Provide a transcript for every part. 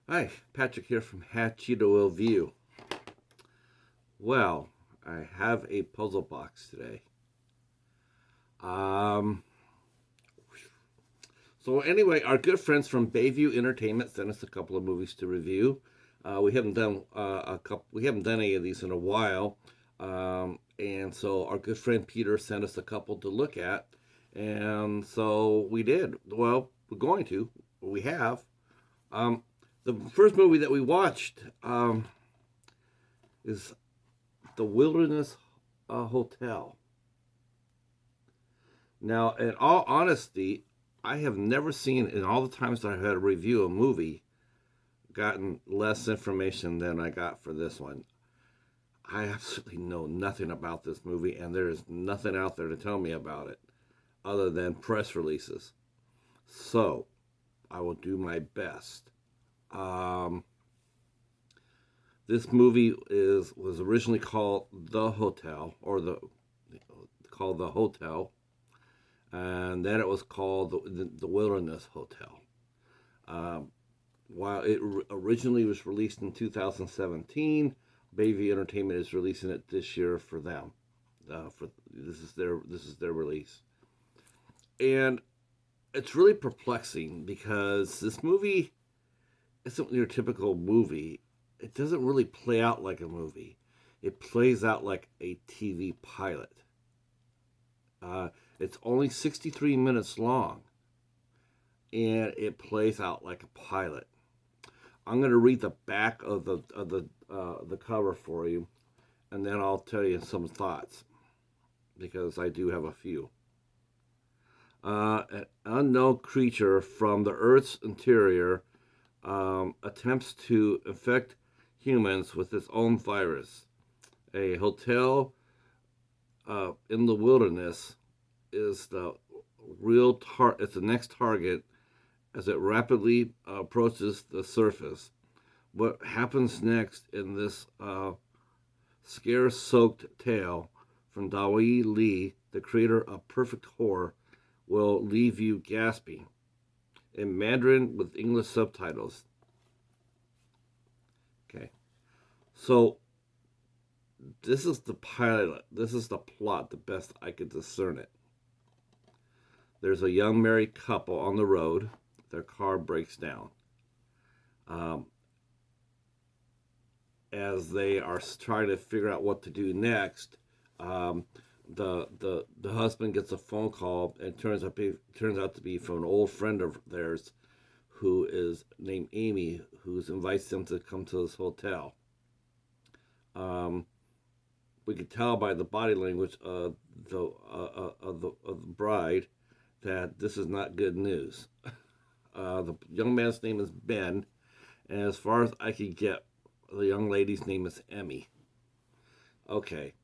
Hi, Patrick here from Cheetah View. Well, I have a puzzle box today. Um, so anyway, our good friends from Bayview Entertainment sent us a couple of movies to review. We haven't done a couple. We haven't done any of these in a while, and so our good friend Peter sent us a couple to look at, and so we did. Well, we're going to. We have. Um, the first movie that we watched is The Wilderness Hotel. Now, in all honesty, I have never seen, in all the times that I've had to review a movie, gotten less information than I got for this one. I absolutely know nothing about this movie, and there is nothing out there to tell me about it other than press releases. So, I will do my best. Um, this movie was originally called The Hotel, or called The Hotel, and then it was called the Wilderness Hotel. Um, while it originally was released in 2017, Bayview Entertainment is releasing it this year for them. For this is their release, and it's really perplexing because this movie isn't your typical movie. It doesn't really play out like a movie. It plays out like a TV pilot. Uh, it's only 63 minutes long, and it plays out like a pilot. I'm going to read the back of the cover for you, and then I'll tell you some thoughts because I do have a few. An unknown creature from the Earth's interior attempts to infect humans with its own virus. A hotel in the wilderness is the it's the next target as it rapidly approaches the surface. What happens next in this scare-soaked tale from Dawei Lee, the creator of Perfect Horror, will leave you gasping. In Mandarin with English subtitles. Okay, so this is the pilot. This is the plot, the best I could discern it. There's a young married couple on the road. Their car breaks down. Um, as they are trying to figure out what to do next, um, the husband gets a phone call and turns out to be from an old friend of theirs who is named Amy, who invites them to come to this hotel. Um, we could tell by the body language of the bride that this is not good news. The young man's name is Ben, and as far as I could get, the young lady's name is Emmy. Okay,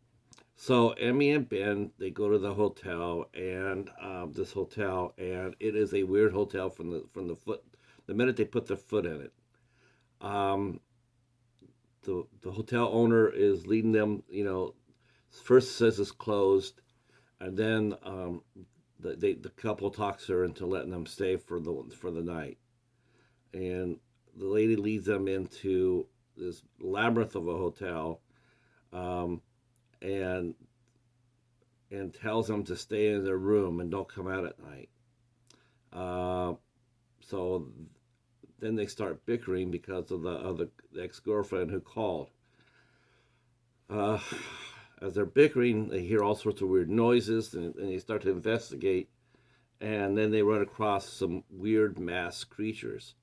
so Emmy and Ben they go to the hotel, and this hotel, and it is a weird hotel from the minute they put their foot in it. Um, the hotel owner is leading them. First says it's closed, and then the couple talks her into letting them stay for the night, and the lady leads them into this labyrinth of a hotel, um, and tells them to stay in their room and don't come out at night. Uh, so then they start bickering because of the ex girlfriend who called. Uh, as they're bickering, they hear all sorts of weird noises, and they start to investigate. And then they run across some weird masked creatures.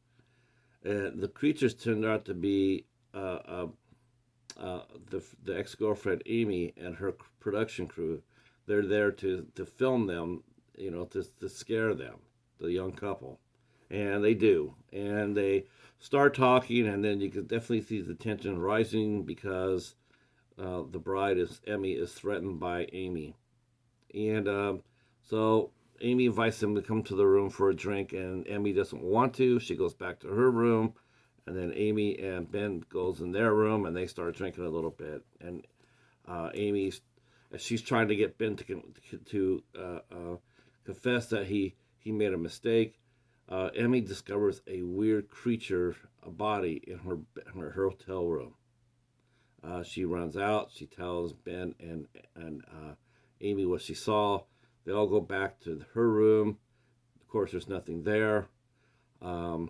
The creatures turned out to be the ex girlfriend Amy and her production crew. They're there to film them, to scare them, the young couple, and they do, and they start talking, and then you can definitely see the tension rising because the bride is Emmy is threatened by Amy, and so Amy invites them to come to the room for a drink, and Emmy doesn't want to. She goes back to her room, and then Amy and Ben goes in their room, and they start drinking a little bit. And Amy's as she's trying to get Ben to confess that he made a mistake. Emmy discovers a weird creature, a body in her hotel room. She runs out. She tells Ben and Amy what she saw. They all go back to her room. Of course, there's nothing there. Um,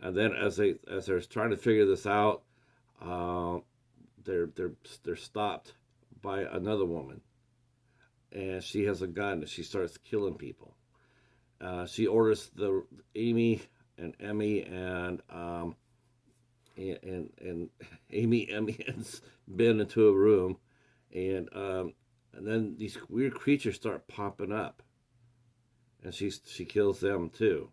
and then as they're trying to figure this out, uh, they're stopped by another woman, and she has a gun and she starts killing people. She orders the Amy and Emmy and Amy Emmy and Ben into a room, and then these weird creatures start popping up, and she kills them too.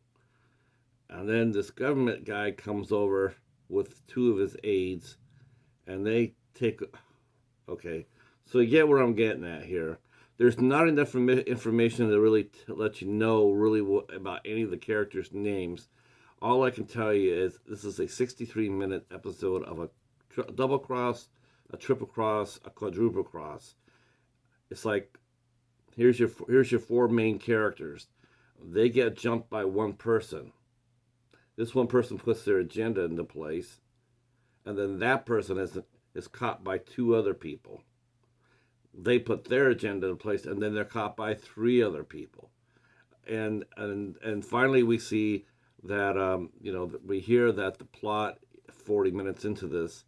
And then this government guy comes over with two of his aides, and they take. Okay, so you get where I'm getting at here. There's not enough information to really let you know really about any of the characters' names. All I can tell you is this is a 63-minute episode of a double cross, a triple cross, a quadruple cross. It's like here's your four main characters. They get jumped by one person. This one person puts their agenda into place, and then that person is caught by two other people. They put their agenda in place, and then they're caught by three other people. And finally, we see that we hear that the plot 40 minutes into this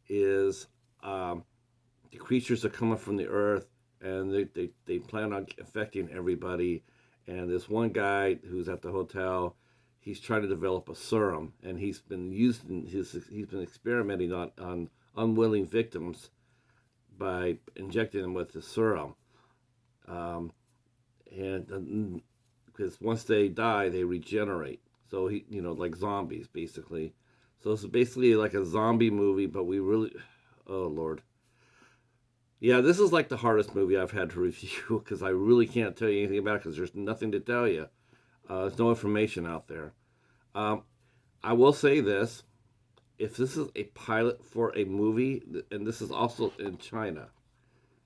is the creatures are coming from the earth, and they plan on affecting everybody. And this one guy who's at the hotel, he's trying to develop a serum, and he's been experimenting on unwilling victims by injecting them with the serum. And because once they die, they regenerate. So like zombies, basically. So it's basically like a zombie movie, but oh Lord. Yeah, this is like the hardest movie I've had to review because I really can't tell you anything about it because there's nothing to tell you. There's no information out there. I will say this. If this is a pilot for a movie, and this is also in China,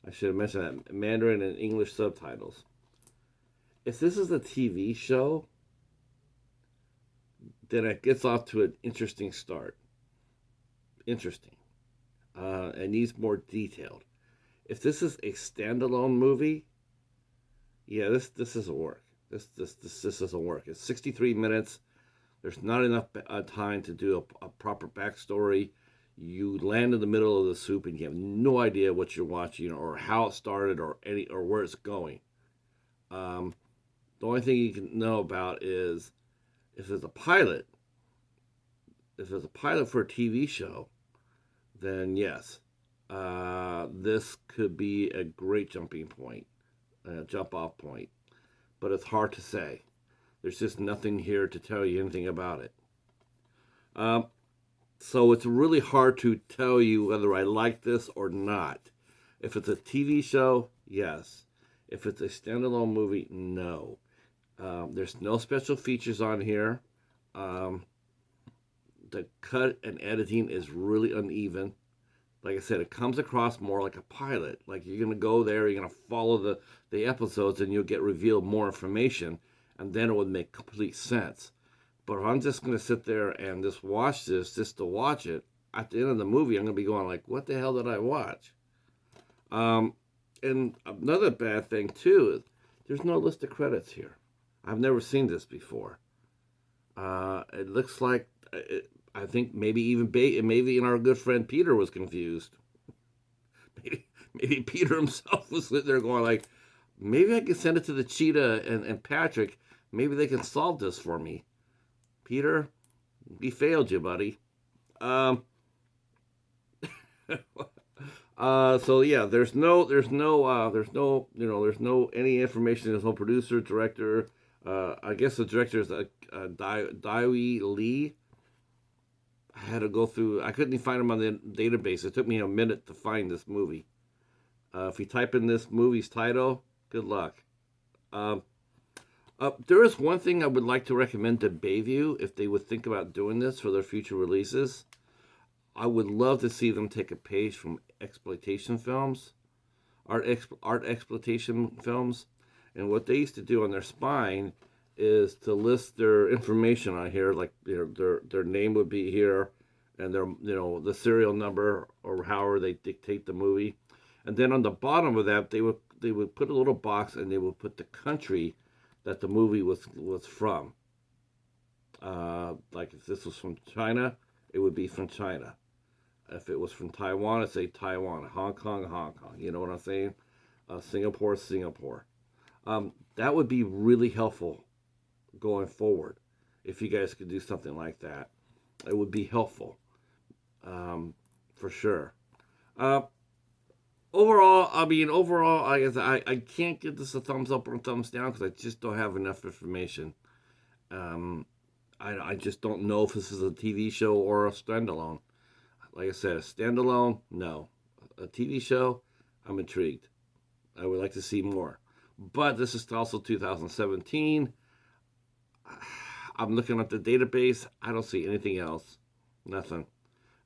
I should have mentioned that, Mandarin and English subtitles. If this is a TV show, then it gets off to an interesting start. Interesting. And needs more detailed. If this is a standalone movie, yeah, this doesn't work. This doesn't work. It's 63 minutes. There's not enough time to do a proper backstory. You land in the middle of the soup and you have no idea what you're watching or how it started or where it's going. The only thing you can know about is if it's a pilot. If it's a pilot for a TV show, then yes, this could be a great jumping point, jump off point. But it's hard to say. There's just nothing here to tell you anything about it. So it's really hard to tell you whether I like this or not. If it's a TV show, yes. If it's a standalone movie, no. There's no special features on here. The cut and editing is really uneven. Like I said, it comes across more like a pilot. Like you're going to go there, you're going to follow the episodes, and you'll get revealed more information, and then it would make complete sense. But if I'm just going to sit there and just watch this, just to watch it, at the end of the movie, I'm going to be going like, what the hell did I watch? And another bad thing, too, is there's no list of credits here. I've never seen this before. It looks like, I think maybe our good friend Peter was confused. Maybe Peter himself was sitting there going like, maybe I can send it to the Cheetah and Patrick. Maybe they can solve this for me. Peter, we failed you, buddy. So yeah, there's no any information. There's no producer, director. I guess the director is Dai Lee. I had to go through. I couldn't find him on the database. It took me a minute to find this movie. If you type in this movie's title, good luck. There is one thing I would like to recommend to Bayview if they would think about doing this for their future releases. I would love to see them take a page from exploitation films, art exploitation films, and what they used to do on their spine is to list their information on here, like their name would be here, and their the serial number or however they dictate the movie, and then on the bottom of that they would put a little box and they would put the country that the movie was from. Like if this was from China, it would be from China. If it was from Taiwan, it'd say Taiwan. Hong Kong, Hong Kong. You know what I'm saying? Singapore, Singapore. That would be really helpful going forward. If you guys could do something like that, it would be helpful, for sure. Uh, overall, I guess I can't give this a thumbs up or a thumbs down because I just don't have enough information. Um, I just don't know if this is a TV show or a standalone. Like I said, a standalone, no. A TV show, I'm intrigued. I would like to see more. But this is also 2017. I'm looking at the database. I don't see anything else. Nothing.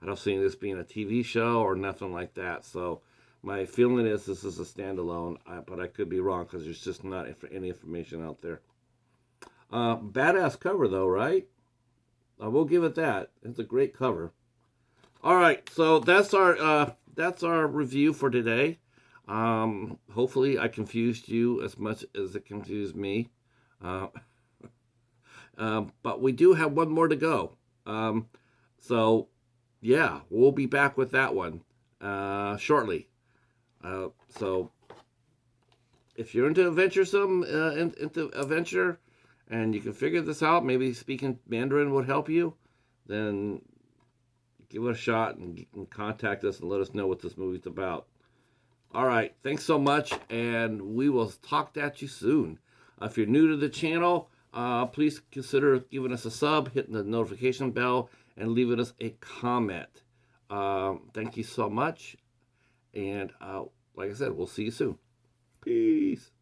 I don't see this being a TV show or nothing like that. So my feeling is this is a standalone, but I could be wrong because there's just not any information out there. Badass cover though, right? I will give it that. It's a great cover. All right, so that's our review for today. Hopefully, I confused you as much as it confused me. Uh, but we do have one more to go. So yeah, we'll be back with that one shortly. So if you're into into adventure, and you can figure this out, maybe speaking Mandarin would help you, then give it a shot and contact us and let us know what this movie's about. All right, thanks so much, and we will talk at you soon. If you're new to the channel, please consider giving us a sub, hitting the notification bell, and leaving us a comment. Thank you so much, and like I said, we'll see you soon. Peace.